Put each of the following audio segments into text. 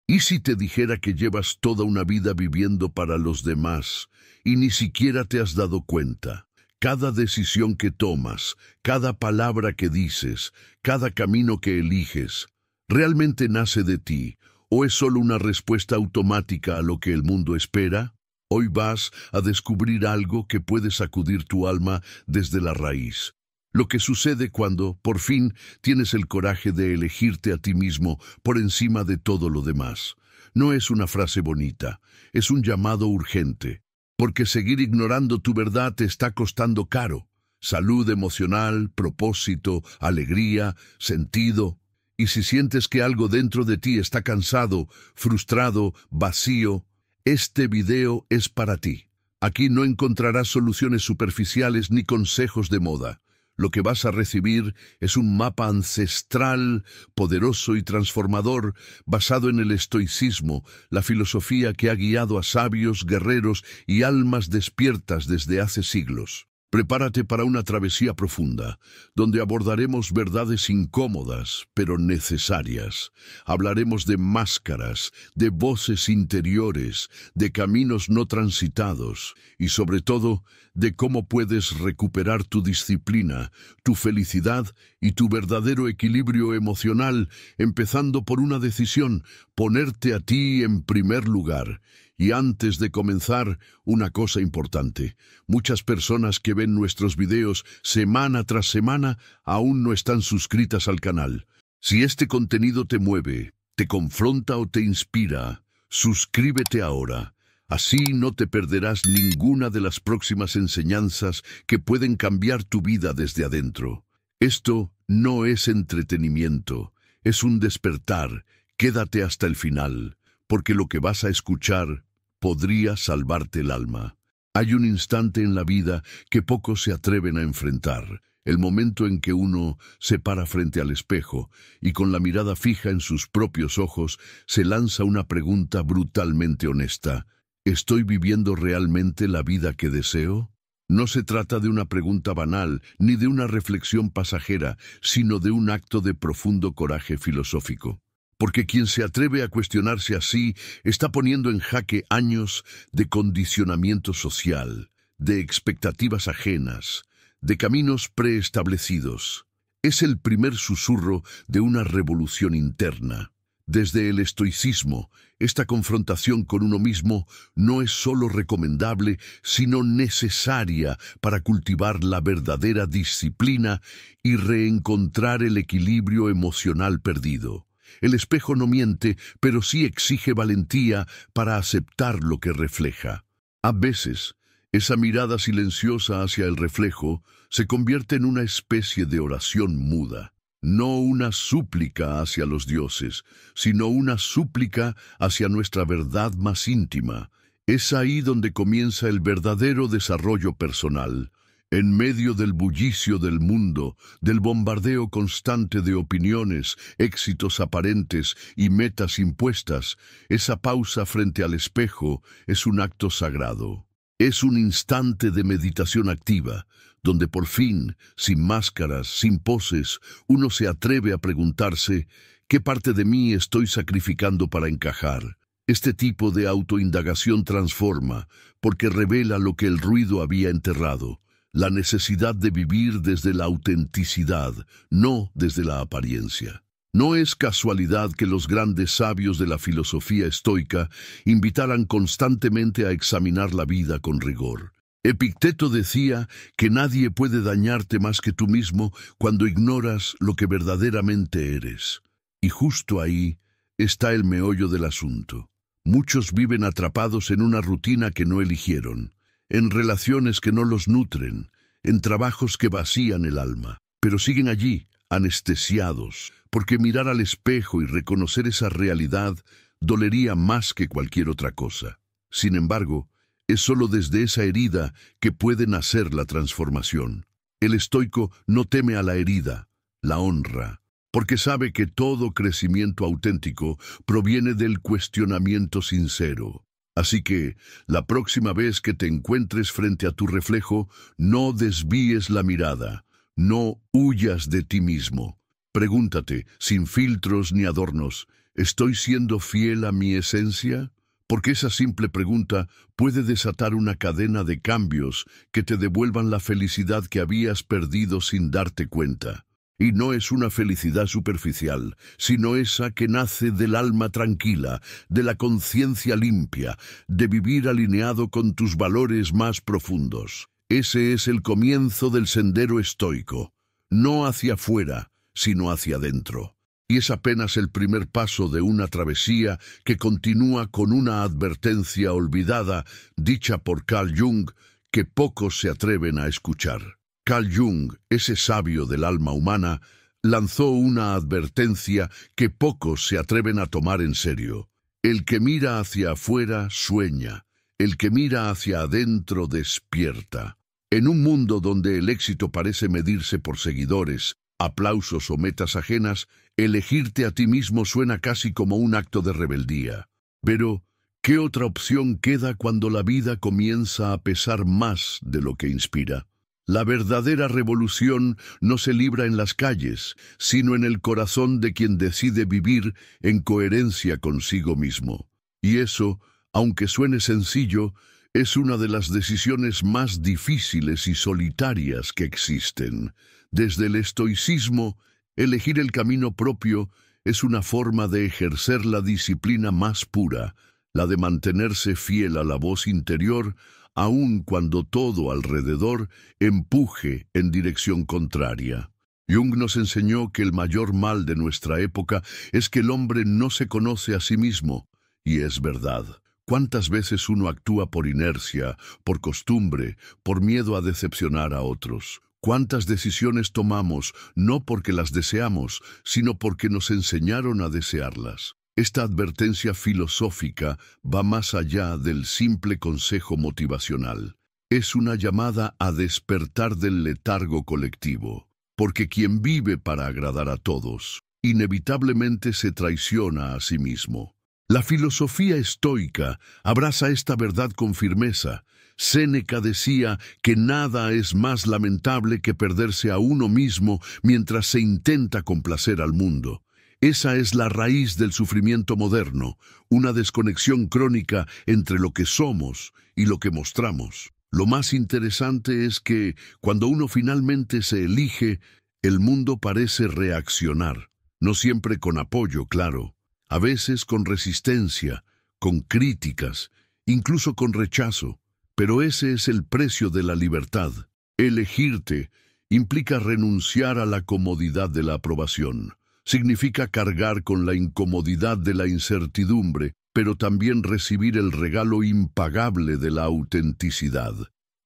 ¿Y si te dijera que llevas toda una vida viviendo para los demás y ni siquiera te has dado cuenta? Cada decisión que tomas, cada palabra que dices, cada camino que eliges, ¿realmente nace de ti o es solo una respuesta automática a lo que el mundo espera? Hoy vas a descubrir algo que puede sacudir tu alma desde la raíz. Lo que sucede cuando, por fin, tienes el coraje de elegirte a ti mismo por encima de todo lo demás. No es una frase bonita, es un llamado urgente, porque seguir ignorando tu verdad te está costando caro. Salud emocional, propósito, alegría, sentido. Y si sientes que algo dentro de ti está cansado, frustrado, vacío, este video es para ti. Aquí no encontrarás soluciones superficiales ni consejos de moda. Lo que vas a recibir es un mapa ancestral, poderoso y transformador, basado en el estoicismo, la filosofía que ha guiado a sabios, guerreros y almas despiertas desde hace siglos. Prepárate para una travesía profunda, donde abordaremos verdades incómodas, pero necesarias. Hablaremos de máscaras, de voces interiores, de caminos no transitados y, sobre todo, de cómo puedes recuperar tu disciplina, tu felicidad y tu verdadero equilibrio emocional, empezando por una decisión: ponerte a ti en primer lugar. Y antes de comenzar, una cosa importante. Muchas personas que ven nuestros videos semana tras semana aún no están suscritas al canal. Si este contenido te mueve, te confronta o te inspira, suscríbete ahora. Así no te perderás ninguna de las próximas enseñanzas que pueden cambiar tu vida desde adentro. Esto no es entretenimiento, es un despertar. Quédate hasta el final, porque lo que vas a escuchar podría salvarte el alma. Hay un instante en la vida que pocos se atreven a enfrentar, el momento en que uno se para frente al espejo y con la mirada fija en sus propios ojos se lanza una pregunta brutalmente honesta: ¿estoy viviendo realmente la vida que deseo? No se trata de una pregunta banal ni de una reflexión pasajera, sino de un acto de profundo coraje filosófico. Porque quien se atreve a cuestionarse así está poniendo en jaque años de condicionamiento social, de expectativas ajenas, de caminos preestablecidos. Es el primer susurro de una revolución interna. Desde el estoicismo, esta confrontación con uno mismo no es solo recomendable, sino necesaria para cultivar la verdadera disciplina y reencontrar el equilibrio emocional perdido. El espejo no miente, pero sí exige valentía para aceptar lo que refleja. A veces, esa mirada silenciosa hacia el reflejo se convierte en una especie de oración muda. No una súplica hacia los dioses, sino una súplica hacia nuestra verdad más íntima. Es ahí donde comienza el verdadero desarrollo personal. En medio del bullicio del mundo, del bombardeo constante de opiniones, éxitos aparentes y metas impuestas, esa pausa frente al espejo es un acto sagrado. Es un instante de meditación activa, donde por fin, sin máscaras, sin poses, uno se atreve a preguntarse: ¿qué parte de mí estoy sacrificando para encajar? Este tipo de autoindagación transforma, porque revela lo que el ruido había enterrado. La necesidad de vivir desde la autenticidad, no desde la apariencia. No es casualidad que los grandes sabios de la filosofía estoica invitaran constantemente a examinar la vida con rigor. Epicteto decía que nadie puede dañarte más que tú mismo cuando ignoras lo que verdaderamente eres. Y justo ahí está el meollo del asunto. Muchos viven atrapados en una rutina que no eligieron, en relaciones que no los nutren, en trabajos que vacían el alma, pero siguen allí, anestesiados, porque mirar al espejo y reconocer esa realidad dolería más que cualquier otra cosa. Sin embargo, es solo desde esa herida que puede nacer la transformación. El estoico no teme a la herida, la honra, porque sabe que todo crecimiento auténtico proviene del cuestionamiento sincero. Así que, la próxima vez que te encuentres frente a tu reflejo, no desvíes la mirada, no huyas de ti mismo. Pregúntate, sin filtros ni adornos: ¿Estoy siendo fiel a mi esencia? Porque esa simple pregunta puede desatar una cadena de cambios que te devuelvan la felicidad que habías perdido sin darte cuenta. Y no es una felicidad superficial, sino esa que nace del alma tranquila, de la conciencia limpia, de vivir alineado con tus valores más profundos. Ese es el comienzo del sendero estoico, no hacia afuera, sino hacia adentro. Y es apenas el primer paso de una travesía que continúa con una advertencia olvidada, dicha por Carl Jung, que pocos se atreven a escuchar. Carl Jung, ese sabio del alma humana, lanzó una advertencia que pocos se atreven a tomar en serio. El que mira hacia afuera sueña, el que mira hacia adentro despierta. En un mundo donde el éxito parece medirse por seguidores, aplausos o metas ajenas, elegirte a ti mismo suena casi como un acto de rebeldía. Pero, ¿qué otra opción queda cuando la vida comienza a pesar más de lo que inspira? La verdadera revolución no se libra en las calles, sino en el corazón de quien decide vivir en coherencia consigo mismo. Y eso, aunque suene sencillo, es una de las decisiones más difíciles y solitarias que existen. Desde el estoicismo, elegir el camino propio es una forma de ejercer la disciplina más pura, la de mantenerse fiel a la voz interior, aun cuando todo alrededor empuje en dirección contraria. Jung nos enseñó que el mayor mal de nuestra época es que el hombre no se conoce a sí mismo, y es verdad. ¿Cuántas veces uno actúa por inercia, por costumbre, por miedo a decepcionar a otros? ¿Cuántas decisiones tomamos no porque las deseamos, sino porque nos enseñaron a desearlas? Esta advertencia filosófica va más allá del simple consejo motivacional. Es una llamada a despertar del letargo colectivo, porque quien vive para agradar a todos, inevitablemente se traiciona a sí mismo. La filosofía estoica abraza esta verdad con firmeza. Séneca decía que nada es más lamentable que perderse a uno mismo mientras se intenta complacer al mundo. Esa es la raíz del sufrimiento moderno, una desconexión crónica entre lo que somos y lo que mostramos. Lo más interesante es que, cuando uno finalmente se elige, el mundo parece reaccionar, no siempre con apoyo, claro, a veces con resistencia, con críticas, incluso con rechazo. Pero ese es el precio de la libertad. Elegirte implica renunciar a la comodidad de la aprobación. Significa cargar con la incomodidad de la incertidumbre, pero también recibir el regalo impagable de la autenticidad.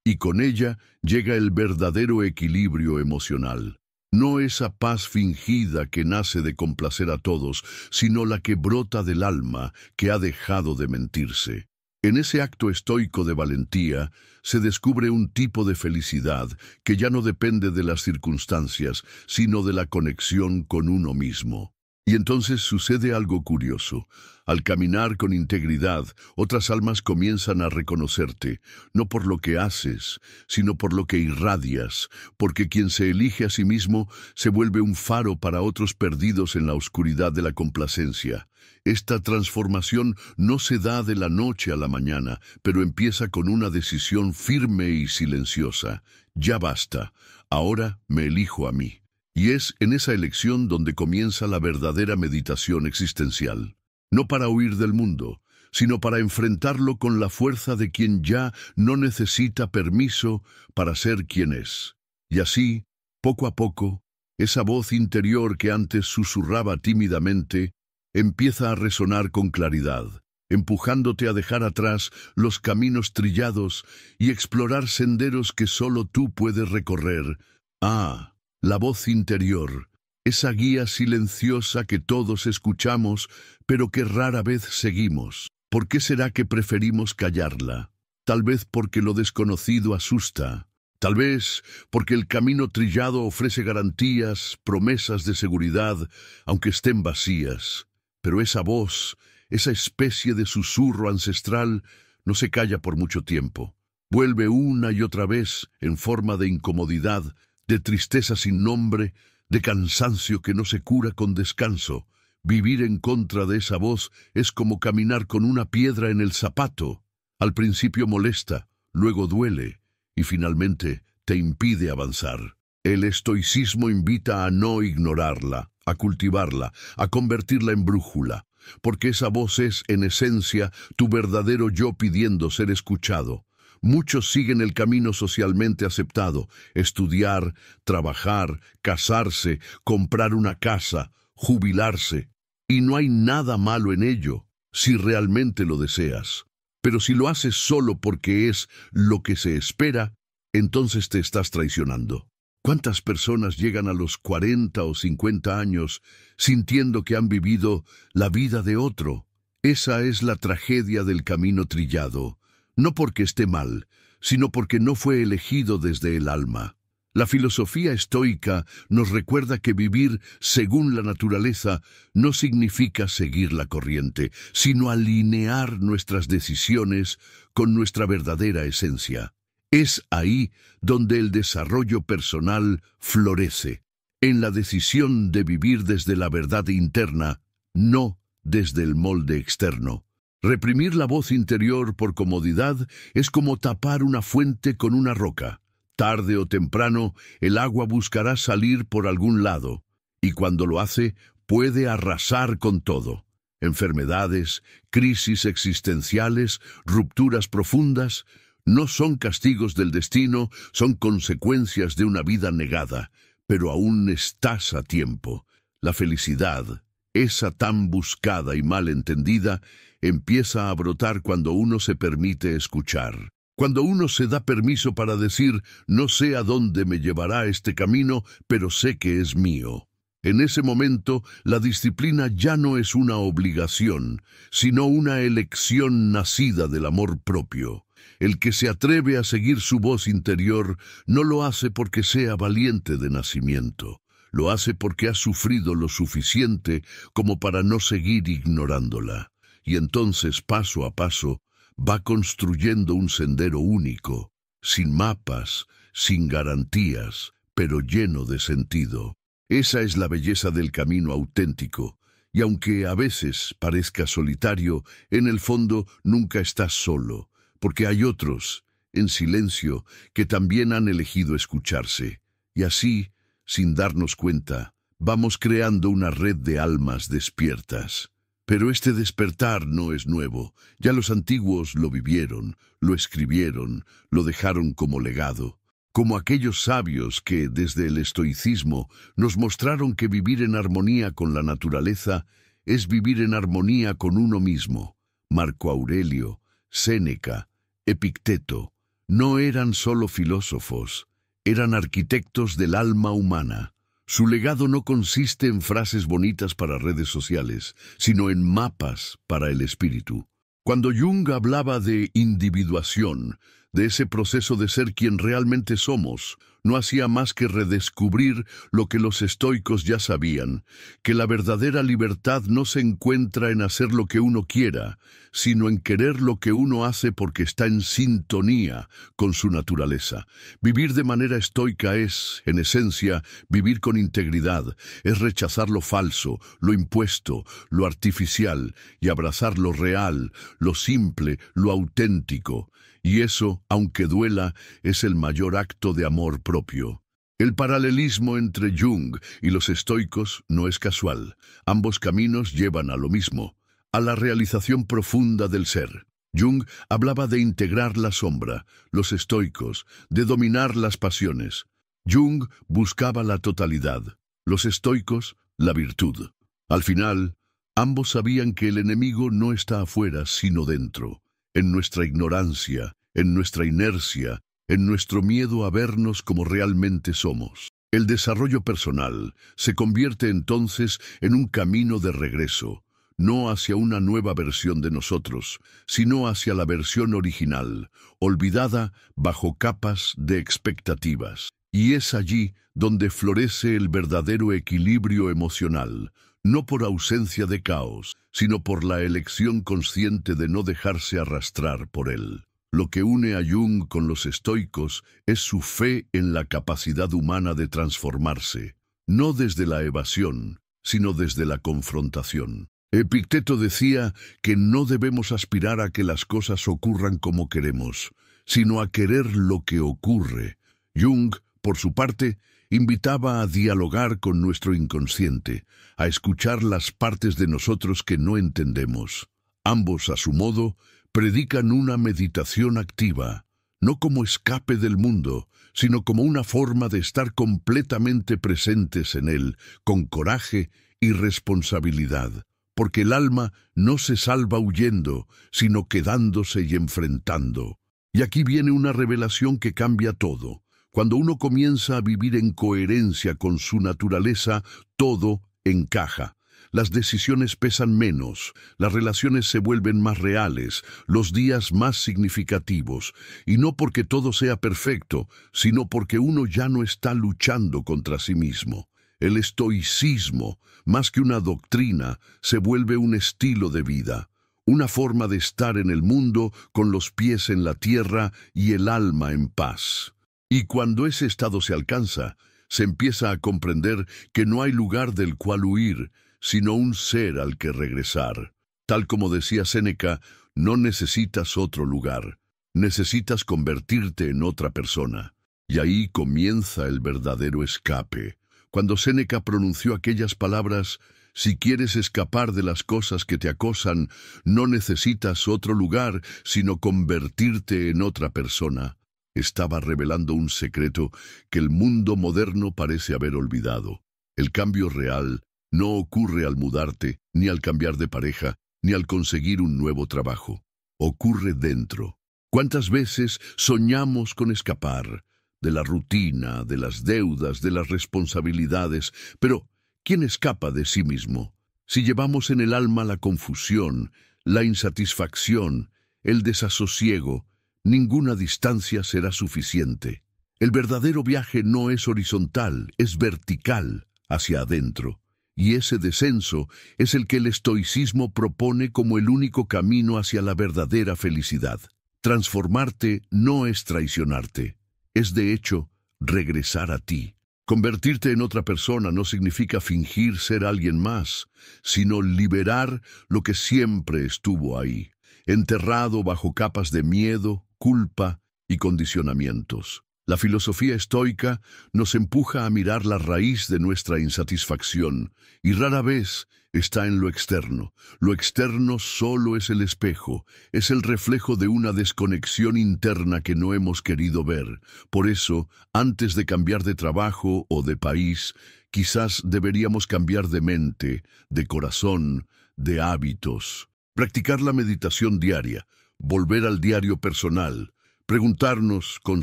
Y con ella llega el verdadero equilibrio emocional. No esa paz fingida que nace de complacer a todos, sino la que brota del alma que ha dejado de mentirse. En ese acto estoico de valentía se descubre un tipo de felicidad que ya no depende de las circunstancias, sino de la conexión con uno mismo. Y entonces sucede algo curioso. Al caminar con integridad, otras almas comienzan a reconocerte, no por lo que haces, sino por lo que irradias, porque quien se elige a sí mismo se vuelve un faro para otros perdidos en la oscuridad de la complacencia. Esta transformación no se da de la noche a la mañana, pero empieza con una decisión firme y silenciosa. Ya basta, ahora me elijo a mí. Y es en esa elección donde comienza la verdadera meditación existencial. No para huir del mundo, sino para enfrentarlo con la fuerza de quien ya no necesita permiso para ser quien es. Y así, poco a poco, esa voz interior que antes susurraba tímidamente, empieza a resonar con claridad, empujándote a dejar atrás los caminos trillados y explorar senderos que solo tú puedes recorrer. Ah, la voz interior, esa guía silenciosa que todos escuchamos, pero que rara vez seguimos. ¿Por qué será que preferimos callarla? Tal vez porque lo desconocido asusta. Tal vez porque el camino trillado ofrece garantías, promesas de seguridad, aunque estén vacías. Pero esa voz, esa especie de susurro ancestral, no se calla por mucho tiempo. Vuelve una y otra vez en forma de incomodidad, de tristeza sin nombre, de cansancio que no se cura con descanso, Vivir en contra de esa voz es como caminar con una piedra en el zapato. Al principio molesta, luego duele y finalmente te impide avanzar. El estoicismo invita a no ignorarla, a cultivarla, a convertirla en brújula, porque esa voz es, en esencia, tu verdadero yo pidiendo ser escuchado. Muchos siguen el camino socialmente aceptado: estudiar, trabajar, casarse, comprar una casa, jubilarse. Y no hay nada malo en ello, si realmente lo deseas. Pero si lo haces solo porque es lo que se espera, entonces te estás traicionando. ¿Cuántas personas llegan a los 40 o 50 años sintiendo que han vivido la vida de otro? Esa es la tragedia del camino trillado, no porque esté mal, sino porque no fue elegido desde el alma. La filosofía estoica nos recuerda que vivir según la naturaleza no significa seguir la corriente, sino alinear nuestras decisiones con nuestra verdadera esencia. Es ahí donde el desarrollo personal florece, en la decisión de vivir desde la verdad interna, no desde el molde externo. Reprimir la voz interior por comodidad es como tapar una fuente con una roca. Tarde o temprano, el agua buscará salir por algún lado, y cuando lo hace, puede arrasar con todo. Enfermedades, crisis existenciales, rupturas profundas, no son castigos del destino, son consecuencias de una vida negada, pero aún estás a tiempo. La felicidad, esa tan buscada y mal entendida, empieza a brotar cuando uno se permite escuchar. Cuando uno se da permiso para decir: no sé a dónde me llevará este camino, pero sé que es mío. En ese momento, la disciplina ya no es una obligación, sino una elección nacida del amor propio. El que se atreve a seguir su voz interior no lo hace porque sea valiente de nacimiento. Lo hace porque ha sufrido lo suficiente como para no seguir ignorándola. Y entonces, paso a paso, va construyendo un sendero único, sin mapas, sin garantías, pero lleno de sentido. Esa es la belleza del camino auténtico, y aunque a veces parezca solitario, en el fondo nunca estás solo, porque hay otros, en silencio, que también han elegido escucharse. Y así, sin darnos cuenta, vamos creando una red de almas despiertas. Pero este despertar no es nuevo. Ya los antiguos lo vivieron, lo escribieron, lo dejaron como legado. Como aquellos sabios que, desde el estoicismo, nos mostraron que vivir en armonía con la naturaleza es vivir en armonía con uno mismo. Marco Aurelio, Séneca, Epicteto, no eran solo filósofos, eran arquitectos del alma humana. Su legado no consiste en frases bonitas para redes sociales, sino en mapas para el espíritu. Cuando Jung hablaba de individuación, de ese proceso de ser quien realmente somos, no hacía más que redescubrir lo que los estoicos ya sabían, que la verdadera libertad no se encuentra en hacer lo que uno quiera, sino en querer lo que uno hace porque está en sintonía con su naturaleza. Vivir de manera estoica es, en esencia, vivir con integridad, es rechazar lo falso, lo impuesto, lo artificial, y abrazar lo real, lo simple, lo auténtico. Y eso, aunque duela, es el mayor acto de amor propio. El paralelismo entre Jung y los estoicos no es casual. Ambos caminos llevan a lo mismo, a la realización profunda del ser. Jung hablaba de integrar la sombra, los estoicos, de dominar las pasiones. Jung buscaba la totalidad, los estoicos, la virtud. Al final, ambos sabían que el enemigo no está afuera, sino dentro, en nuestra ignorancia, en nuestra inercia, en nuestro miedo a vernos como realmente somos. El desarrollo personal se convierte entonces en un camino de regreso, no hacia una nueva versión de nosotros, sino hacia la versión original, olvidada bajo capas de expectativas. Y es allí donde florece el verdadero equilibrio emocional, no por ausencia de caos, sino por la elección consciente de no dejarse arrastrar por él. Lo que une a Jung con los estoicos es su fe en la capacidad humana de transformarse, no desde la evasión, sino desde la confrontación. Epicteto decía que no debemos aspirar a que las cosas ocurran como queremos, sino a querer lo que ocurre. Jung, por su parte, invitaba a dialogar con nuestro inconsciente, a escuchar las partes de nosotros que no entendemos. Ambos, a su modo, predican una meditación activa, no como escape del mundo, sino como una forma de estar completamente presentes en él, con coraje y responsabilidad, porque el alma no se salva huyendo, sino quedándose y enfrentando. Y aquí viene una revelación que cambia todo. Cuando uno comienza a vivir en coherencia con su naturaleza, todo encaja. Las decisiones pesan menos, las relaciones se vuelven más reales, los días más significativos, y no porque todo sea perfecto, sino porque uno ya no está luchando contra sí mismo. El estoicismo, más que una doctrina, se vuelve un estilo de vida, una forma de estar en el mundo con los pies en la tierra y el alma en paz. Y cuando ese estado se alcanza, se empieza a comprender que no hay lugar del cual huir, sino un ser al que regresar. Tal como decía Séneca, no necesitas otro lugar, necesitas convertirte en otra persona. Y ahí comienza el verdadero escape. Cuando Séneca pronunció aquellas palabras, si quieres escapar de las cosas que te acosan, no necesitas otro lugar, sino convertirte en otra persona, estaba revelando un secreto que el mundo moderno parece haber olvidado. El cambio real no ocurre al mudarte, ni al cambiar de pareja, ni al conseguir un nuevo trabajo. Ocurre dentro. ¿Cuántas veces soñamos con escapar de la rutina, de las deudas, de las responsabilidades? Pero, ¿quién escapa de sí mismo? Si llevamos en el alma la confusión, la insatisfacción, el desasosiego, ninguna distancia será suficiente. El verdadero viaje no es horizontal, es vertical, hacia adentro. Y ese descenso es el que el estoicismo propone como el único camino hacia la verdadera felicidad. Transformarte no es traicionarte, es de hecho regresar a ti. Convertirte en otra persona no significa fingir ser alguien más, sino liberar lo que siempre estuvo ahí, enterrado bajo capas de miedo, culpa y condicionamientos. La filosofía estoica nos empuja a mirar la raíz de nuestra insatisfacción, y rara vez está en lo externo. Lo externo solo es el espejo, es el reflejo de una desconexión interna que no hemos querido ver. Por eso, antes de cambiar de trabajo o de país, quizás deberíamos cambiar de mente, de corazón, de hábitos. Practicar la meditación diaria, volver al diario personal, preguntarnos con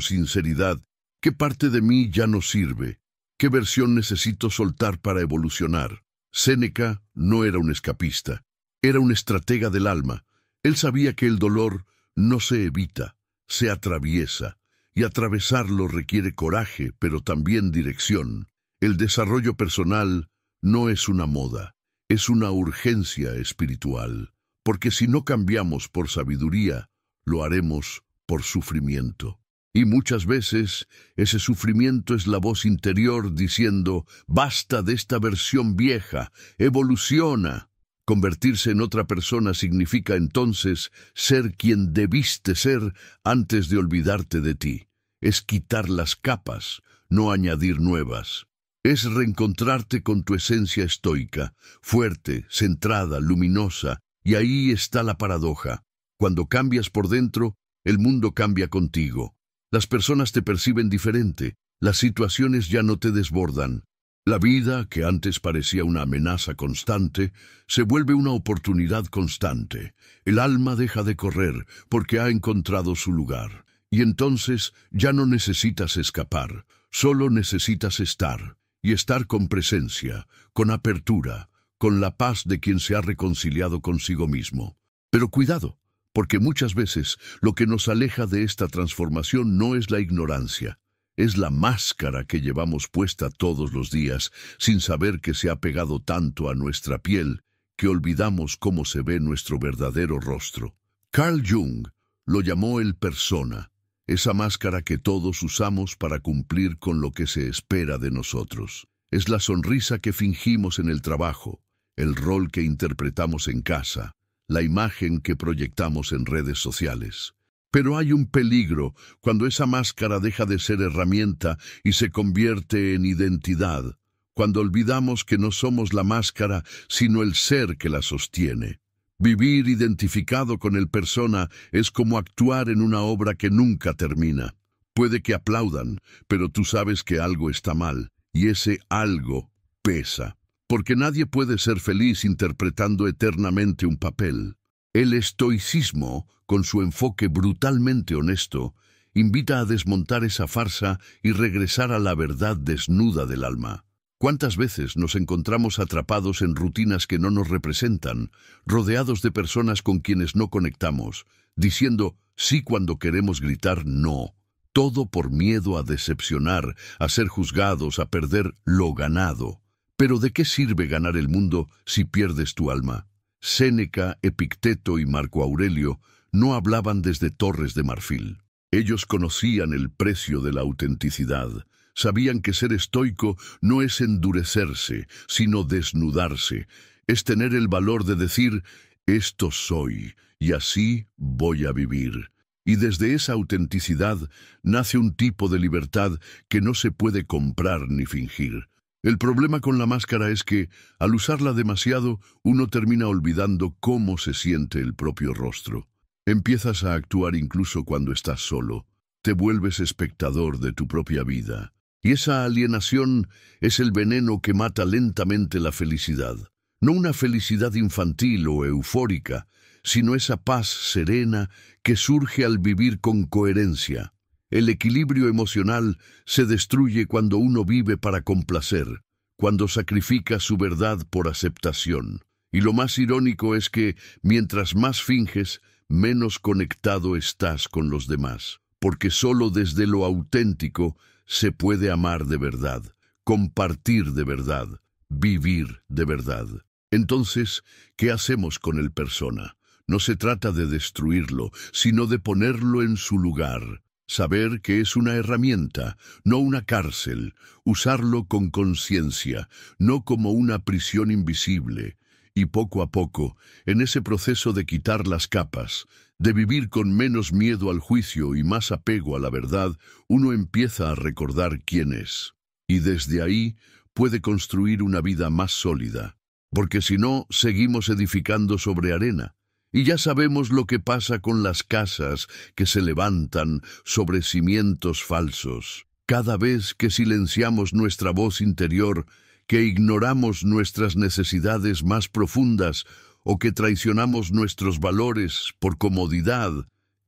sinceridad, ¿qué parte de mí ya no sirve? ¿Qué versión necesito soltar para evolucionar? Séneca no era un escapista, era un estratega del alma. Él sabía que el dolor no se evita, se atraviesa, y atravesarlo requiere coraje, pero también dirección. El desarrollo personal no es una moda, es una urgencia espiritual, porque si no cambiamos por sabiduría, lo haremos por sufrimiento. Y muchas veces ese sufrimiento es la voz interior diciendo, basta de esta versión vieja, evoluciona. Convertirse en otra persona significa entonces ser quien debiste ser antes de olvidarte de ti. Es quitar las capas, no añadir nuevas. Es reencontrarte con tu esencia estoica, fuerte, centrada, luminosa, y ahí está la paradoja. Cuando cambias por dentro, el mundo cambia contigo. Las personas te perciben diferente, las situaciones ya no te desbordan. La vida, que antes parecía una amenaza constante, se vuelve una oportunidad constante. El alma deja de correr porque ha encontrado su lugar. Y entonces ya no necesitas escapar, solo necesitas estar. Y estar con presencia, con apertura, con la paz de quien se ha reconciliado consigo mismo. Pero cuidado, porque muchas veces lo que nos aleja de esta transformación no es la ignorancia, es la máscara que llevamos puesta todos los días sin saber que se ha pegado tanto a nuestra piel que olvidamos cómo se ve nuestro verdadero rostro. Carl Jung lo llamó el persona, esa máscara que todos usamos para cumplir con lo que se espera de nosotros. Es la sonrisa que fingimos en el trabajo, el rol que interpretamos en casa, la imagen que proyectamos en redes sociales. Pero hay un peligro cuando esa máscara deja de ser herramienta y se convierte en identidad, cuando olvidamos que no somos la máscara, sino el ser que la sostiene. Vivir identificado con el persona es como actuar en una obra que nunca termina. Puede que aplaudan, pero tú sabes que algo está mal, y ese algo pesa, porque nadie puede ser feliz interpretando eternamente un papel. El estoicismo, con su enfoque brutalmente honesto, invita a desmontar esa farsa y regresar a la verdad desnuda del alma. ¿Cuántas veces nos encontramos atrapados en rutinas que no nos representan, rodeados de personas con quienes no conectamos, diciendo sí cuando queremos gritar no? Todo por miedo a decepcionar, a ser juzgados, a perder lo ganado. Pero ¿de qué sirve ganar el mundo si pierdes tu alma? Séneca, Epicteto y Marco Aurelio no hablaban desde torres de marfil. Ellos conocían el precio de la autenticidad. Sabían que ser estoico no es endurecerse, sino desnudarse. Es tener el valor de decir, esto soy, y así voy a vivir. Y desde esa autenticidad nace un tipo de libertad que no se puede comprar ni fingir. El problema con la máscara es que, al usarla demasiado, uno termina olvidando cómo se siente el propio rostro. Empiezas a actuar incluso cuando estás solo. Te vuelves espectador de tu propia vida. Y esa alienación es el veneno que mata lentamente la felicidad. No una felicidad infantil o eufórica, sino esa paz serena que surge al vivir con coherencia. El equilibrio emocional se destruye cuando uno vive para complacer, cuando sacrifica su verdad por aceptación. Y lo más irónico es que, mientras más finges, menos conectado estás con los demás. Porque solo desde lo auténtico se puede amar de verdad, compartir de verdad, vivir de verdad. Entonces, ¿qué hacemos con el persona? No se trata de destruirlo, sino de ponerlo en su lugar. Saber que es una herramienta, no una cárcel. Usarlo con conciencia, no como una prisión invisible. Y poco a poco, en ese proceso de quitar las capas, de vivir con menos miedo al juicio y más apego a la verdad, uno empieza a recordar quién es. Y desde ahí puede construir una vida más sólida. Porque si no, seguimos edificando sobre arena. Y ya sabemos lo que pasa con las casas que se levantan sobre cimientos falsos. Cada vez que silenciamos nuestra voz interior, que ignoramos nuestras necesidades más profundas o que traicionamos nuestros valores por comodidad,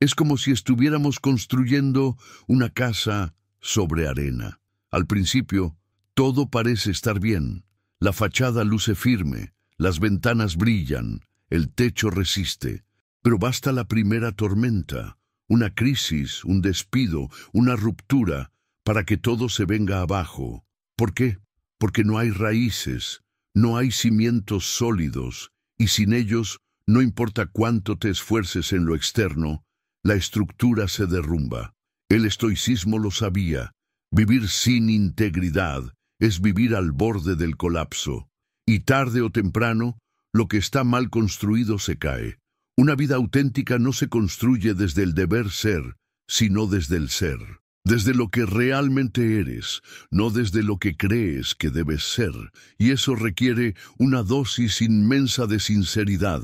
es como si estuviéramos construyendo una casa sobre arena. Al principio, todo parece estar bien. La fachada luce firme, las ventanas brillan, el techo resiste, pero basta la primera tormenta, una crisis, un despido, una ruptura, para que todo se venga abajo. ¿Por qué? Porque no hay raíces, no hay cimientos sólidos, y sin ellos, no importa cuánto te esfuerces en lo externo, la estructura se derrumba. El estoicismo lo sabía. Vivir sin integridad es vivir al borde del colapso, y tarde o temprano, lo que está mal construido se cae. Una vida auténtica no se construye desde el deber ser, sino desde el ser. Desde lo que realmente eres, no desde lo que crees que debes ser. Y eso requiere una dosis inmensa de sinceridad,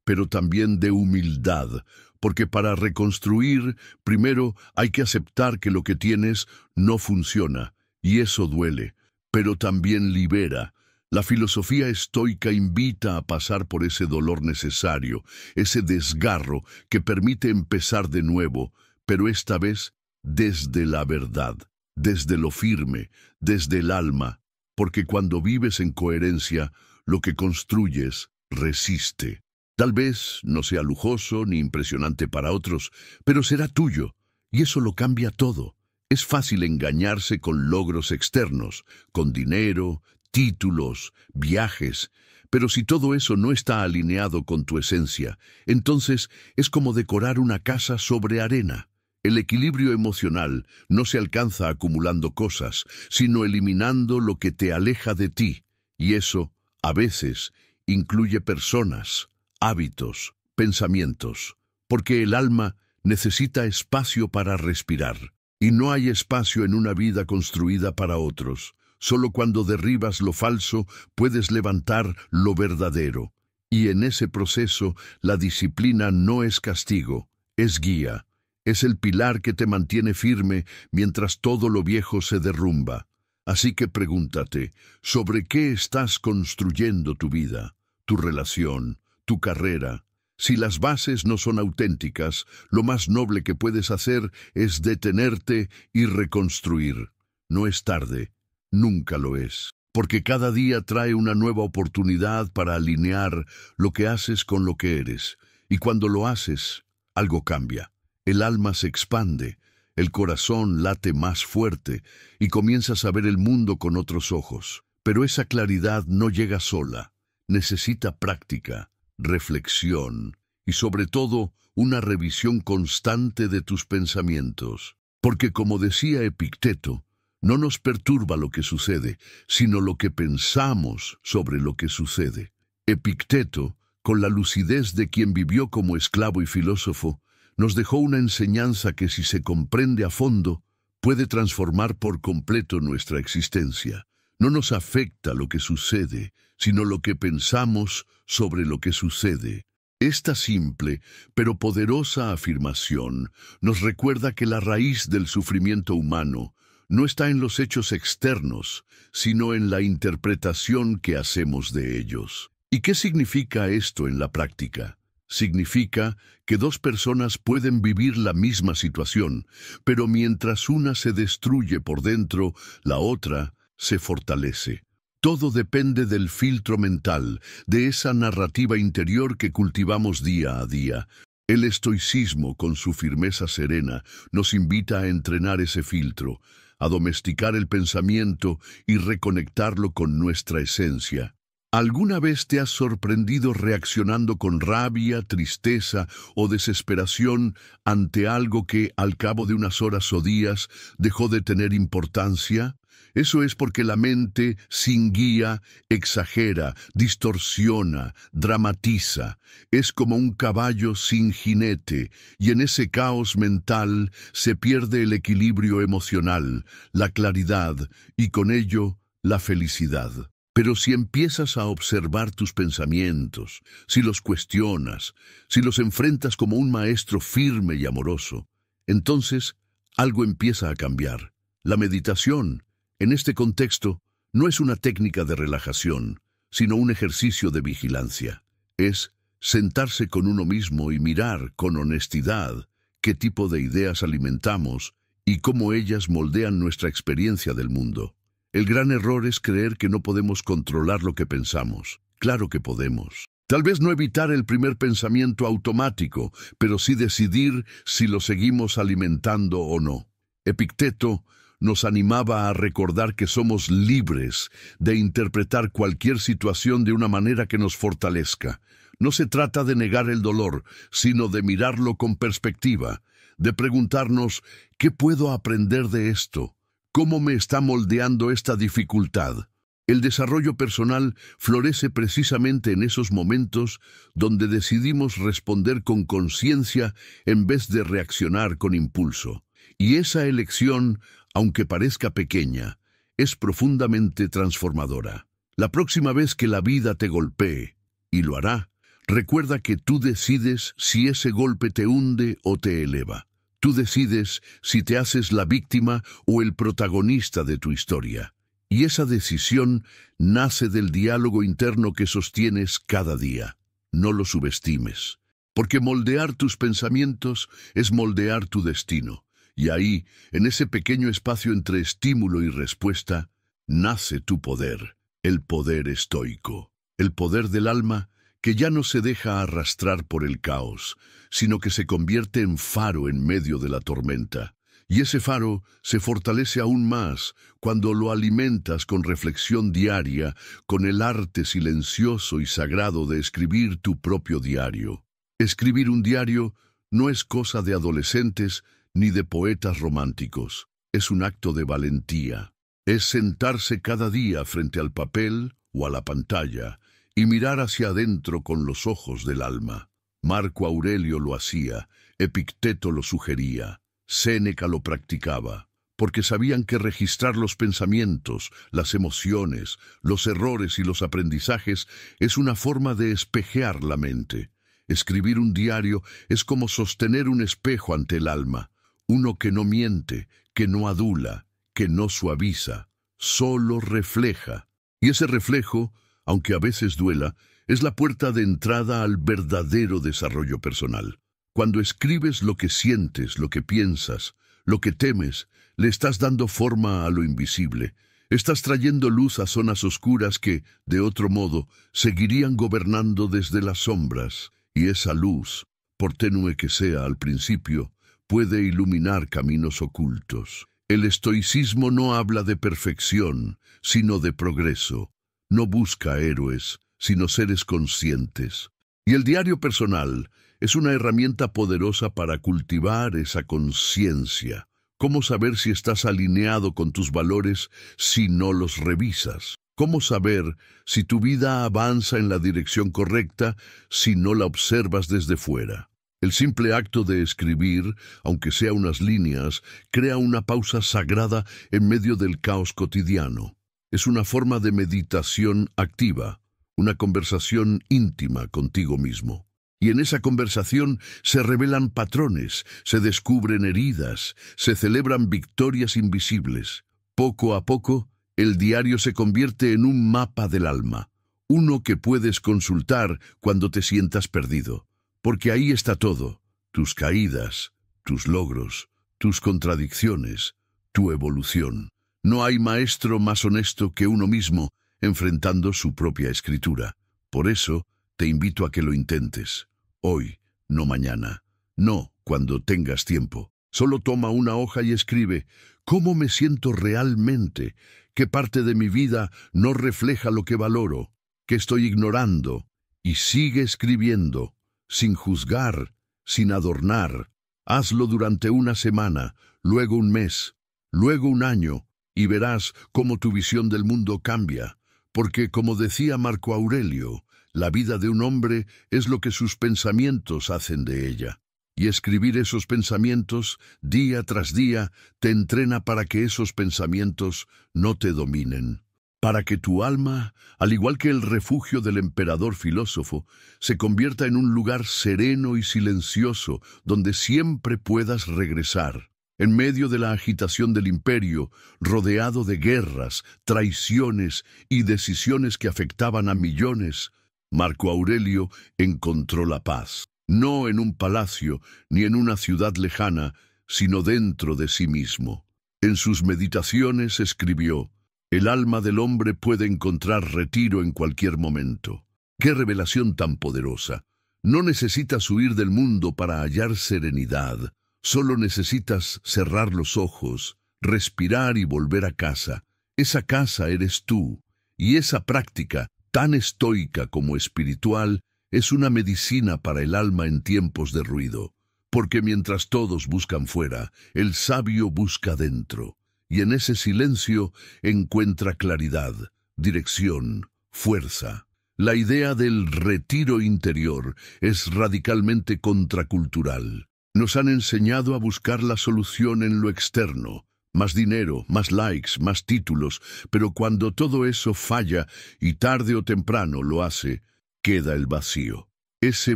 pero también de humildad. Porque para reconstruir, primero hay que aceptar que lo que tienes no funciona. Y eso duele, pero también libera. La filosofía estoica invita a pasar por ese dolor necesario, ese desgarro que permite empezar de nuevo, pero esta vez desde la verdad, desde lo firme, desde el alma, porque cuando vives en coherencia, lo que construyes resiste. Tal vez no sea lujoso ni impresionante para otros, pero será tuyo, y eso lo cambia todo. Es fácil engañarse con logros externos, con dinero, títulos, viajes, pero si todo eso no está alineado con tu esencia, entonces es como decorar una casa sobre arena. El equilibrio emocional no se alcanza acumulando cosas, sino eliminando lo que te aleja de ti, y eso, a veces, incluye personas, hábitos, pensamientos, porque el alma necesita espacio para respirar, y no hay espacio en una vida construida para otros. Solo cuando derribas lo falso puedes levantar lo verdadero, y en ese proceso la disciplina no es castigo, es guía. Es el pilar que te mantiene firme mientras todo lo viejo se derrumba. Así que pregúntate, ¿sobre qué estás construyendo tu vida, tu relación, tu carrera? Si las bases no son auténticas, lo más noble que puedes hacer es detenerte y reconstruir. No es tarde, nunca lo es, porque cada día trae una nueva oportunidad para alinear lo que haces con lo que eres. Y cuando lo haces, algo cambia. El alma se expande, el corazón late más fuerte y comienzas a ver el mundo con otros ojos. Pero esa claridad no llega sola. Necesita práctica, reflexión y sobre todo una revisión constante de tus pensamientos. Porque como decía Epicteto, no nos perturba lo que sucede, sino lo que pensamos sobre lo que sucede. Epicteto, con la lucidez de quien vivió como esclavo y filósofo, nos dejó una enseñanza que si se comprende a fondo, puede transformar por completo nuestra existencia. No nos afecta lo que sucede, sino lo que pensamos sobre lo que sucede. Esta simple, pero poderosa afirmación nos recuerda que la raíz del sufrimiento humano no está en los hechos externos, sino en la interpretación que hacemos de ellos. ¿Y qué significa esto en la práctica? Significa que dos personas pueden vivir la misma situación, pero mientras una se destruye por dentro, la otra se fortalece. Todo depende del filtro mental, de esa narrativa interior que cultivamos día a día. El estoicismo, con su firmeza serena, nos invita a entrenar ese filtro, a domesticar el pensamiento y reconectarlo con nuestra esencia. ¿Alguna vez te has sorprendido reaccionando con rabia, tristeza o desesperación ante algo que, al cabo de unas horas o días, dejó de tener importancia? Eso es porque la mente, sin guía, exagera, distorsiona, dramatiza. Es como un caballo sin jinete, y en ese caos mental se pierde el equilibrio emocional, la claridad y con ello la felicidad. Pero si empiezas a observar tus pensamientos, si los cuestionas, si los enfrentas como un maestro firme y amoroso, entonces algo empieza a cambiar. La meditación, en este contexto, no es una técnica de relajación, sino un ejercicio de vigilancia. Es sentarse con uno mismo y mirar con honestidad qué tipo de ideas alimentamos y cómo ellas moldean nuestra experiencia del mundo. El gran error es creer que no podemos controlar lo que pensamos. Claro que podemos. Tal vez no evitar el primer pensamiento automático, pero sí decidir si lo seguimos alimentando o no. Epicteto nos animaba a recordar que somos libres de interpretar cualquier situación de una manera que nos fortalezca. No se trata de negar el dolor, sino de mirarlo con perspectiva, de preguntarnos, ¿qué puedo aprender de esto? ¿Cómo me está moldeando esta dificultad? El desarrollo personal florece precisamente en esos momentos donde decidimos responder con conciencia en vez de reaccionar con impulso. Y esa elección, aunque parezca pequeña, es profundamente transformadora. La próxima vez que la vida te golpee, y lo hará, recuerda que tú decides si ese golpe te hunde o te eleva. Tú decides si te haces la víctima o el protagonista de tu historia. Y esa decisión nace del diálogo interno que sostienes cada día. No lo subestimes, porque moldear tus pensamientos es moldear tu destino. Y ahí, en ese pequeño espacio entre estímulo y respuesta, nace tu poder, el poder estoico, el poder del alma que ya no se deja arrastrar por el caos, sino que se convierte en faro en medio de la tormenta. Y ese faro se fortalece aún más cuando lo alimentas con reflexión diaria, con el arte silencioso y sagrado de escribir tu propio diario. Escribir un diario no es cosa de adolescentes ni de poetas románticos. Es un acto de valentía. Es sentarse cada día frente al papel o a la pantalla y mirar hacia adentro con los ojos del alma. Marco Aurelio lo hacía, Epicteto lo sugería, Séneca lo practicaba, porque sabían que registrar los pensamientos, las emociones, los errores y los aprendizajes es una forma de espejear la mente. Escribir un diario es como sostener un espejo ante el alma, uno que no miente, que no adula, que no suaviza, solo refleja. Y ese reflejo, aunque a veces duela, es la puerta de entrada al verdadero desarrollo personal. Cuando escribes lo que sientes, lo que piensas, lo que temes, le estás dando forma a lo invisible. Estás trayendo luz a zonas oscuras que, de otro modo, seguirían gobernando desde las sombras. Y esa luz, por tenue que sea al principio, puede iluminar caminos ocultos. El estoicismo no habla de perfección, sino de progreso. No busca héroes, sino seres conscientes. Y el diario personal es una herramienta poderosa para cultivar esa conciencia. ¿Cómo saber si estás alineado con tus valores si no los revisas? ¿Cómo saber si tu vida avanza en la dirección correcta si no la observas desde fuera? El simple acto de escribir, aunque sea unas líneas, crea una pausa sagrada en medio del caos cotidiano. Es una forma de meditación activa, una conversación íntima contigo mismo. Y en esa conversación se revelan patrones, se descubren heridas, se celebran victorias invisibles. Poco a poco, el diario se convierte en un mapa del alma, uno que puedes consultar cuando te sientas perdido. Porque ahí está todo, tus caídas, tus logros, tus contradicciones, tu evolución. No hay maestro más honesto que uno mismo enfrentando su propia escritura. Por eso, te invito a que lo intentes. Hoy, no mañana. No cuando tengas tiempo. Solo toma una hoja y escribe, ¿cómo me siento realmente? ¿Qué parte de mi vida no refleja lo que valoro? ¿Qué estoy ignorando? Y sigue escribiendo. Sin juzgar, sin adornar. Hazlo durante una semana, luego un mes, luego un año, y verás cómo tu visión del mundo cambia. Porque, como decía Marco Aurelio, la vida de un hombre es lo que sus pensamientos hacen de ella. Y escribir esos pensamientos, día tras día, te entrena para que esos pensamientos no te dominen. Para que tu alma, al igual que el refugio del emperador filósofo, se convierta en un lugar sereno y silencioso donde siempre puedas regresar. En medio de la agitación del imperio, rodeado de guerras, traiciones y decisiones que afectaban a millones, Marco Aurelio encontró la paz. No en un palacio ni en una ciudad lejana, sino dentro de sí mismo. En sus meditaciones escribió: el alma del hombre puede encontrar retiro en cualquier momento. ¡Qué revelación tan poderosa! No necesitas huir del mundo para hallar serenidad. Solo necesitas cerrar los ojos, respirar y volver a casa. Esa casa eres tú. Y esa práctica, tan estoica como espiritual, es una medicina para el alma en tiempos de ruido. Porque mientras todos buscan fuera, el sabio busca dentro. Y en ese silencio encuentra claridad, dirección, fuerza. La idea del retiro interior es radicalmente contracultural. Nos han enseñado a buscar la solución en lo externo. Más dinero, más likes, más títulos, pero cuando todo eso falla, y tarde o temprano lo hace, queda el vacío. Ese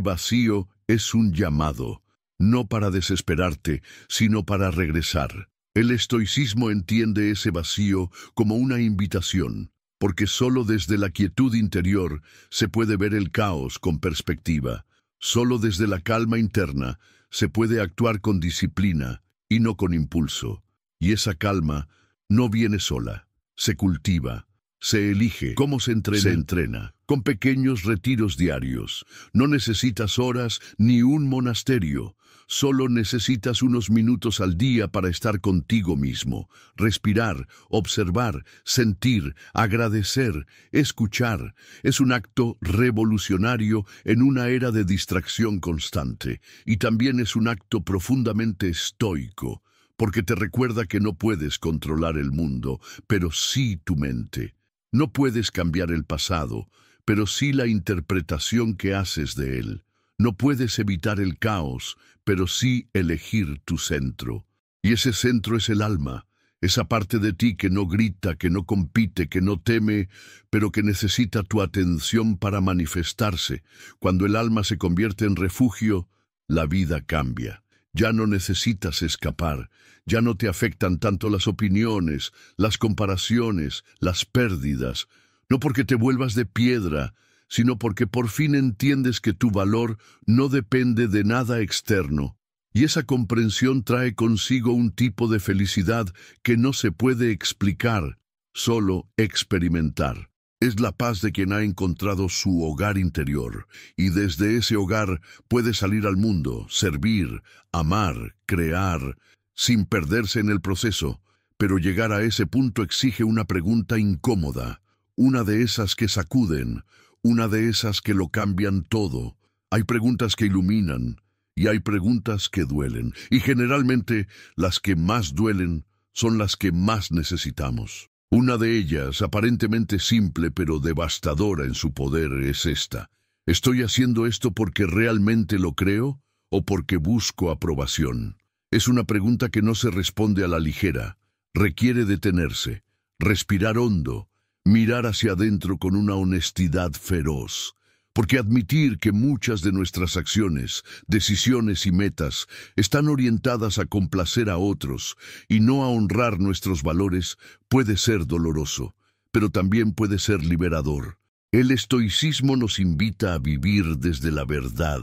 vacío es un llamado, no para desesperarte, sino para regresar. El estoicismo entiende ese vacío como una invitación, porque solo desde la quietud interior se puede ver el caos con perspectiva. Solo desde la calma interna se puede actuar con disciplina y no con impulso. Y esa calma no viene sola, se cultiva. Se elige. ¿Cómo se entrena? Se entrena. Con pequeños retiros diarios. No necesitas horas ni un monasterio. Solo necesitas unos minutos al día para estar contigo mismo. Respirar, observar, sentir, agradecer, escuchar. Es un acto revolucionario en una era de distracción constante. Y también es un acto profundamente estoico, porque te recuerda que no puedes controlar el mundo, pero sí tu mente. No puedes cambiar el pasado, pero sí la interpretación que haces de él. No puedes evitar el caos, pero sí elegir tu centro. Y ese centro es el alma, esa parte de ti que no grita, que no compite, que no teme, pero que necesita tu atención para manifestarse. Cuando el alma se convierte en refugio, la vida cambia. Ya no necesitas escapar, ya no te afectan tanto las opiniones, las comparaciones, las pérdidas, no porque te vuelvas de piedra, sino porque por fin entiendes que tu valor no depende de nada externo. Y esa comprensión trae consigo un tipo de felicidad que no se puede explicar, solo experimentar. Es la paz de quien ha encontrado su hogar interior, y desde ese hogar puede salir al mundo, servir, amar, crear, sin perderse en el proceso. Pero llegar a ese punto exige una pregunta incómoda, una de esas que sacuden, una de esas que lo cambian todo. Hay preguntas que iluminan, y hay preguntas que duelen, y generalmente las que más duelen son las que más necesitamos. Una de ellas, aparentemente simple pero devastadora en su poder, es esta. ¿Estoy haciendo esto porque realmente lo creo o porque busco aprobación? Es una pregunta que no se responde a la ligera. Requiere detenerse, respirar hondo, mirar hacia adentro con una honestidad feroz. Porque admitir que muchas de nuestras acciones, decisiones y metas están orientadas a complacer a otros y no a honrar nuestros valores puede ser doloroso, pero también puede ser liberador. El estoicismo nos invita a vivir desde la verdad,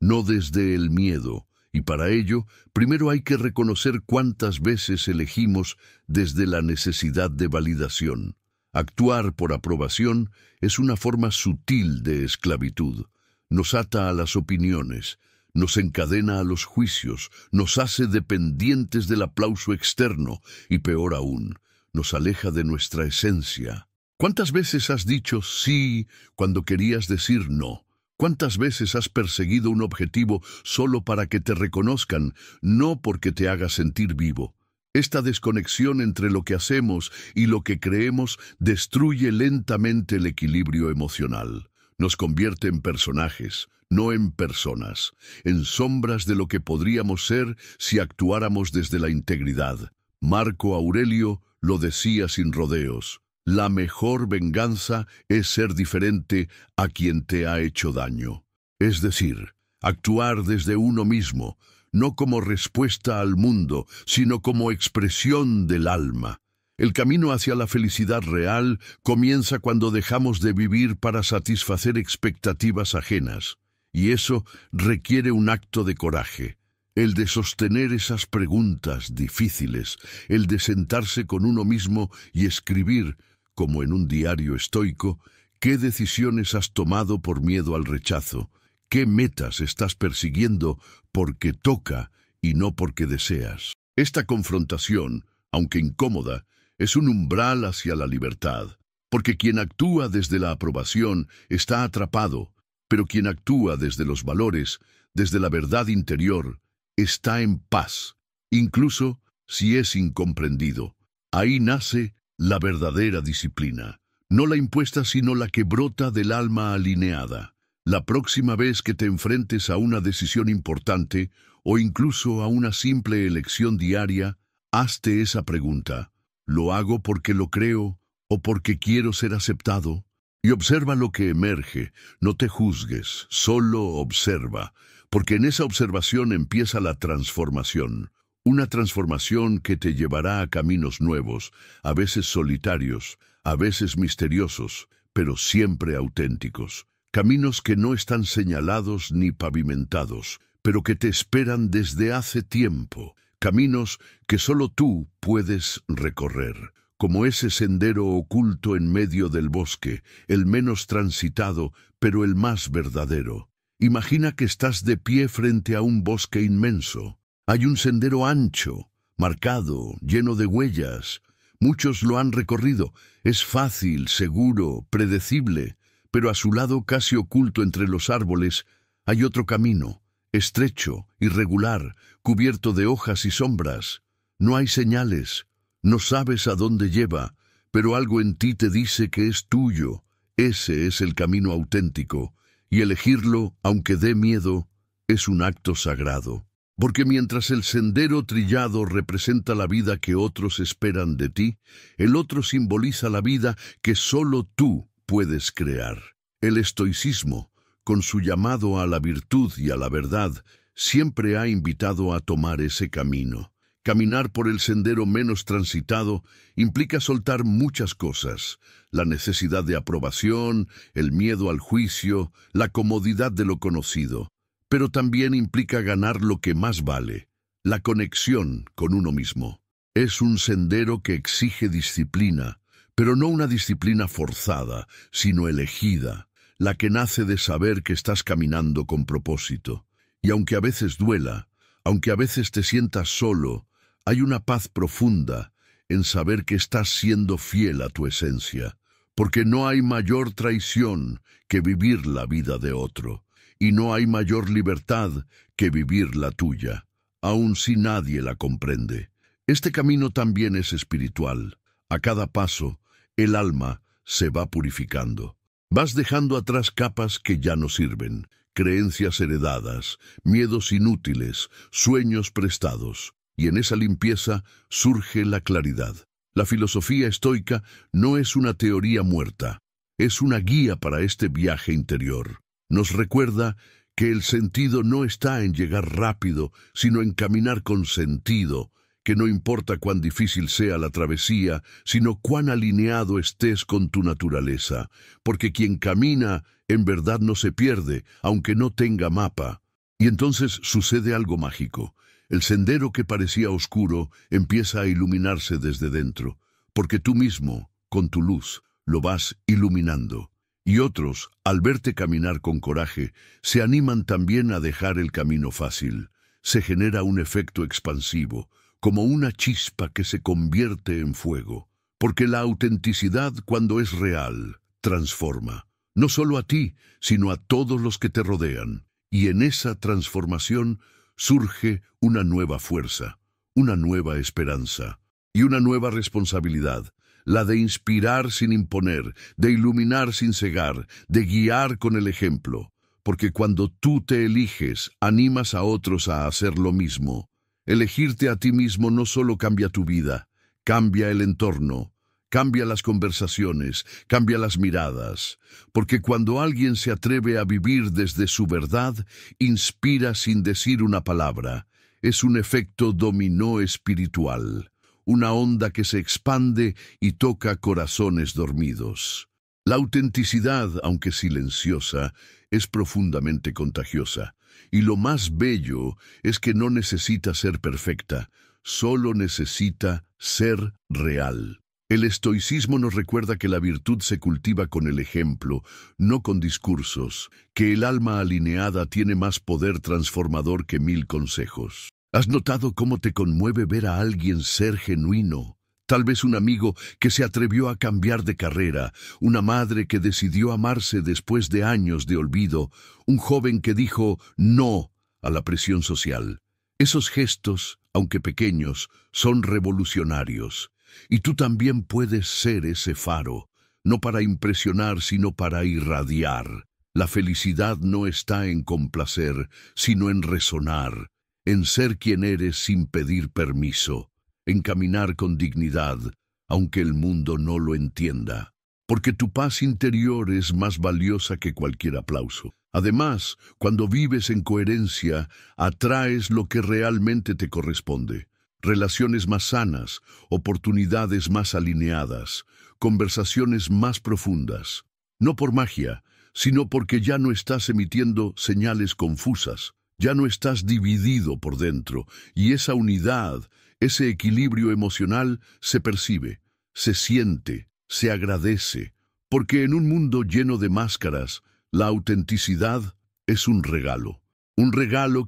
no desde el miedo, y para ello, primero hay que reconocer cuántas veces elegimos desde la necesidad de validación. Actuar por aprobación es una forma sutil de esclavitud. Nos ata a las opiniones, nos encadena a los juicios, nos hace dependientes del aplauso externo y, peor aún, nos aleja de nuestra esencia. ¿Cuántas veces has dicho sí cuando querías decir no? ¿Cuántas veces has perseguido un objetivo solo para que te reconozcan, no porque te haga sentir vivo? Esta desconexión entre lo que hacemos y lo que creemos destruye lentamente el equilibrio emocional. Nos convierte en personajes, no en personas, en sombras de lo que podríamos ser si actuáramos desde la integridad. Marco Aurelio lo decía sin rodeos: la mejor venganza es ser diferente a quien te ha hecho daño. Es decir, actuar desde uno mismo, no como respuesta al mundo, sino como expresión del alma. El camino hacia la felicidad real comienza cuando dejamos de vivir para satisfacer expectativas ajenas, y eso requiere un acto de coraje, el de sostener esas preguntas difíciles, el de sentarse con uno mismo y escribir, como en un diario estoico, qué decisiones has tomado por miedo al rechazo, qué metas estás persiguiendo porque toca y no porque deseas. Esta confrontación, aunque incómoda, es un umbral hacia la libertad, porque quien actúa desde la aprobación está atrapado, pero quien actúa desde los valores, desde la verdad interior, está en paz, incluso si es incomprendido. Ahí nace la verdadera disciplina, no la impuesta sino la que brota del alma alineada. La próxima vez que te enfrentes a una decisión importante o incluso a una simple elección diaria, hazte esa pregunta: ¿lo hago porque lo creo o porque quiero ser aceptado? Y observa lo que emerge, no te juzgues, solo observa, porque en esa observación empieza la transformación. Una transformación que te llevará a caminos nuevos, a veces solitarios, a veces misteriosos, pero siempre auténticos. Caminos que no están señalados ni pavimentados, pero que te esperan desde hace tiempo. Caminos que solo tú puedes recorrer, como ese sendero oculto en medio del bosque, el menos transitado, pero el más verdadero. Imagina que estás de pie frente a un bosque inmenso. Hay un sendero ancho, marcado, lleno de huellas. Muchos lo han recorrido. Es fácil, seguro, predecible, pero a su lado, casi oculto entre los árboles, hay otro camino, estrecho, irregular, cubierto de hojas y sombras. No hay señales, no sabes a dónde lleva, pero algo en ti te dice que es tuyo. Ese es el camino auténtico, y elegirlo, aunque dé miedo, es un acto sagrado. Porque mientras el sendero trillado representa la vida que otros esperan de ti, el otro simboliza la vida que solo tú puedes crear. El estoicismo, con su llamado a la virtud y a la verdad, siempre ha invitado a tomar ese camino. Caminar por el sendero menos transitado implica soltar muchas cosas: la necesidad de aprobación, el miedo al juicio, la comodidad de lo conocido. Pero también implica ganar lo que más vale, la conexión con uno mismo. Es un sendero que exige disciplina, pero no una disciplina forzada, sino elegida, la que nace de saber que estás caminando con propósito. Y aunque a veces duela, aunque a veces te sientas solo, hay una paz profunda en saber que estás siendo fiel a tu esencia, porque no hay mayor traición que vivir la vida de otro, y no hay mayor libertad que vivir la tuya, aun si nadie la comprende. Este camino también es espiritual. A cada paso, el alma se va purificando. Vas dejando atrás capas que ya no sirven, creencias heredadas, miedos inútiles, sueños prestados. Y en esa limpieza surge la claridad. La filosofía estoica no es una teoría muerta, es una guía para este viaje interior. Nos recuerda que el sentido no está en llegar rápido, sino en caminar con sentido, que no importa cuán difícil sea la travesía, sino cuán alineado estés con tu naturaleza, porque quien camina en verdad no se pierde, aunque no tenga mapa. Y entonces sucede algo mágico. El sendero que parecía oscuro empieza a iluminarse desde dentro, porque tú mismo, con tu luz, lo vas iluminando. Y otros, al verte caminar con coraje, se animan también a dejar el camino fácil. Se genera un efecto expansivo, como una chispa que se convierte en fuego. Porque la autenticidad, cuando es real, transforma. No solo a ti, sino a todos los que te rodean. Y en esa transformación surge una nueva fuerza, una nueva esperanza y una nueva responsabilidad, la de inspirar sin imponer, de iluminar sin cegar, de guiar con el ejemplo, porque cuando tú te eliges, animas a otros a hacer lo mismo. Elegirte a ti mismo no solo cambia tu vida, cambia el entorno, cambia las conversaciones, cambia las miradas, porque cuando alguien se atreve a vivir desde su verdad, inspira sin decir una palabra. Es un efecto dominó espiritual, una onda que se expande y toca corazones dormidos. La autenticidad, aunque silenciosa, es profundamente contagiosa, y lo más bello es que no necesita ser perfecta, solo necesita ser real. El estoicismo nos recuerda que la virtud se cultiva con el ejemplo, no con discursos, que el alma alineada tiene más poder transformador que 1000 consejos. ¿Has notado cómo te conmueve ver a alguien ser genuino? Tal vez un amigo que se atrevió a cambiar de carrera, una madre que decidió amarse después de años de olvido, un joven que dijo no a la presión social. Esos gestos, aunque pequeños, son revolucionarios. Y tú también puedes ser ese faro, no para impresionar, sino para irradiar. La felicidad no está en complacer, sino en resonar, en ser quien eres sin pedir permiso, en caminar con dignidad, aunque el mundo no lo entienda. Porque tu paz interior es más valiosa que cualquier aplauso. Además, cuando vives en coherencia, atraes lo que realmente te corresponde. Relaciones más sanas, oportunidades más alineadas, conversaciones más profundas. No por magia, sino porque ya no estás emitiendo señales confusas, ya no estás dividido por dentro, y esa unidad, ese equilibrio emocional se percibe, se siente, se agradece, porque en un mundo lleno de máscaras, la autenticidad es un regalo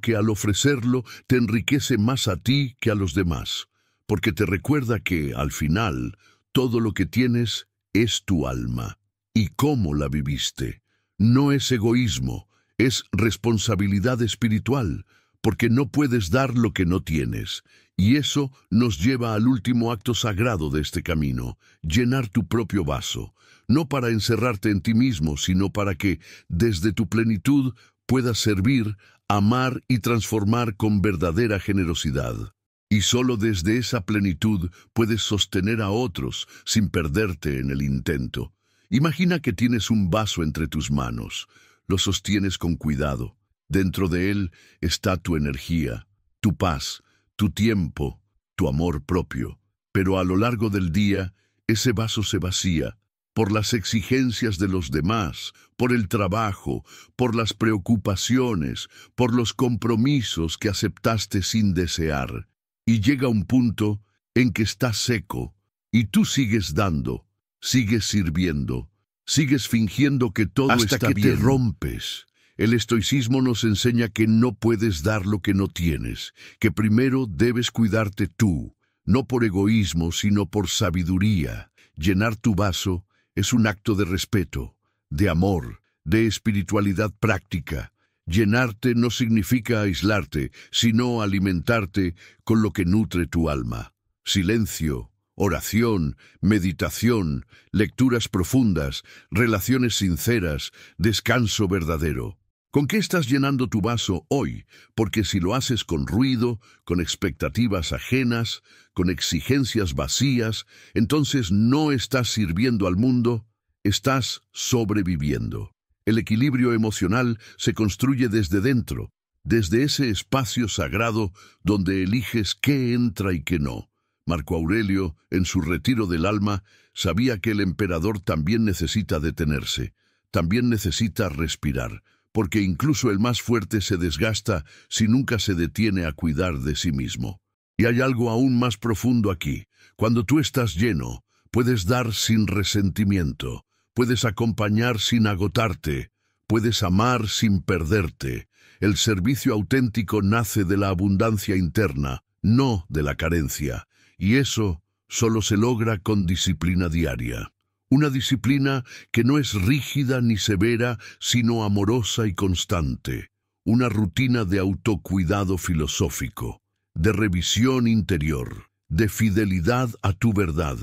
que al ofrecerlo te enriquece más a ti que a los demás, porque te recuerda que, al final, todo lo que tienes es tu alma. ¿Y cómo la viviste? No es egoísmo, es responsabilidad espiritual, porque no puedes dar lo que no tienes. Y eso nos lleva al último acto sagrado de este camino, llenar tu propio vaso, no para encerrarte en ti mismo, sino para que, desde tu plenitud, puedas servir, amar y transformar con verdadera generosidad. Y solo desde esa plenitud puedes sostener a otros sin perderte en el intento. Imagina que tienes un vaso entre tus manos. Lo sostienes con cuidado. Dentro de él está tu energía, tu paz, tu tiempo, tu amor propio. Pero a lo largo del día, ese vaso se vacía por las exigencias de los demás, por el trabajo, por las preocupaciones, por los compromisos que aceptaste sin desear. Y llega un punto en que está seco, y tú sigues dando, sigues sirviendo, sigues fingiendo que todo está bien. Hasta que te rompes. El estoicismo nos enseña que no puedes dar lo que no tienes, que primero debes cuidarte tú, no por egoísmo, sino por sabiduría. Llenar tu vaso es un acto de respeto, de amor, de espiritualidad práctica. Llenarte no significa aislarte, sino alimentarte con lo que nutre tu alma. Silencio, oración, meditación, lecturas profundas, relaciones sinceras, descanso verdadero. ¿Con qué estás llenando tu vaso hoy? Porque si lo haces con ruido, con expectativas ajenas, con exigencias vacías, entonces no estás sirviendo al mundo, estás sobreviviendo. El equilibrio emocional se construye desde dentro, desde ese espacio sagrado donde eliges qué entra y qué no. Marco Aurelio, en su retiro del alma, sabía que el emperador también necesita detenerse, también necesita respirar, porque incluso el más fuerte se desgasta si nunca se detiene a cuidar de sí mismo. Y hay algo aún más profundo aquí. Cuando tú estás lleno, puedes dar sin resentimiento, puedes acompañar sin agotarte, puedes amar sin perderte. El servicio auténtico nace de la abundancia interna, no de la carencia, y eso solo se logra con disciplina diaria. Una disciplina que no es rígida ni severa, sino amorosa y constante. Una rutina de autocuidado filosófico, de revisión interior, de fidelidad a tu verdad.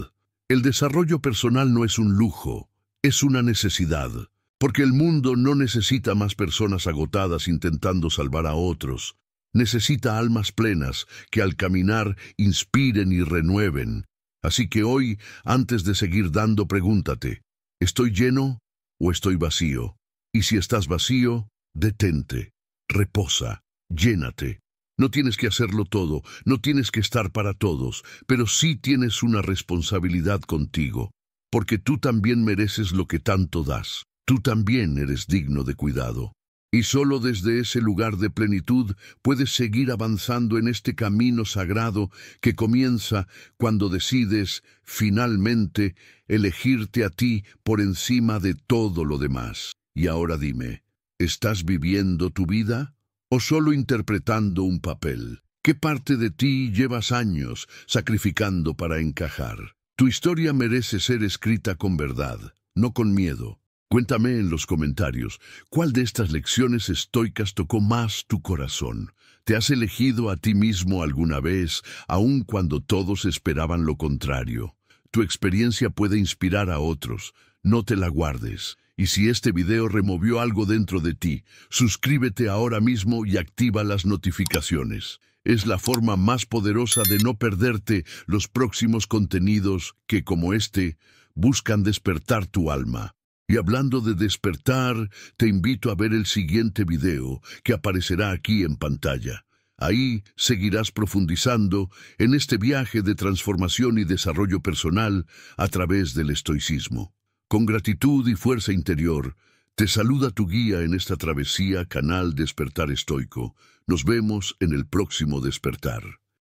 El desarrollo personal no es un lujo, es una necesidad, porque el mundo no necesita más personas agotadas intentando salvar a otros. Necesita almas plenas que al caminar inspiren y renueven. Así que hoy, antes de seguir dando, pregúntate, ¿estoy lleno o estoy vacío? Y si estás vacío, detente, reposa, llénate. No tienes que hacerlo todo, no tienes que estar para todos, pero sí tienes una responsabilidad contigo, porque tú también mereces lo que tanto das. Tú también eres digno de cuidado. Y solo desde ese lugar de plenitud puedes seguir avanzando en este camino sagrado que comienza cuando decides, finalmente, elegirte a ti por encima de todo lo demás. Y ahora dime, ¿estás viviendo tu vida o solo interpretando un papel? ¿Qué parte de ti llevas años sacrificando para encajar? Tu historia merece ser escrita con verdad, no con miedo. Cuéntame en los comentarios, ¿cuál de estas lecciones estoicas tocó más tu corazón? ¿Te has elegido a ti mismo alguna vez, aun cuando todos esperaban lo contrario? Tu experiencia puede inspirar a otros, no te la guardes. Y si este video removió algo dentro de ti, suscríbete ahora mismo y activa las notificaciones. Es la forma más poderosa de no perderte los próximos contenidos que, como este, buscan despertar tu alma. Y hablando de despertar, te invito a ver el siguiente video que aparecerá aquí en pantalla. Ahí seguirás profundizando en este viaje de transformación y desarrollo personal a través del estoicismo. Con gratitud y fuerza interior, te saluda tu guía en esta travesía, canal Despertar Estoico. Nos vemos en el próximo despertar.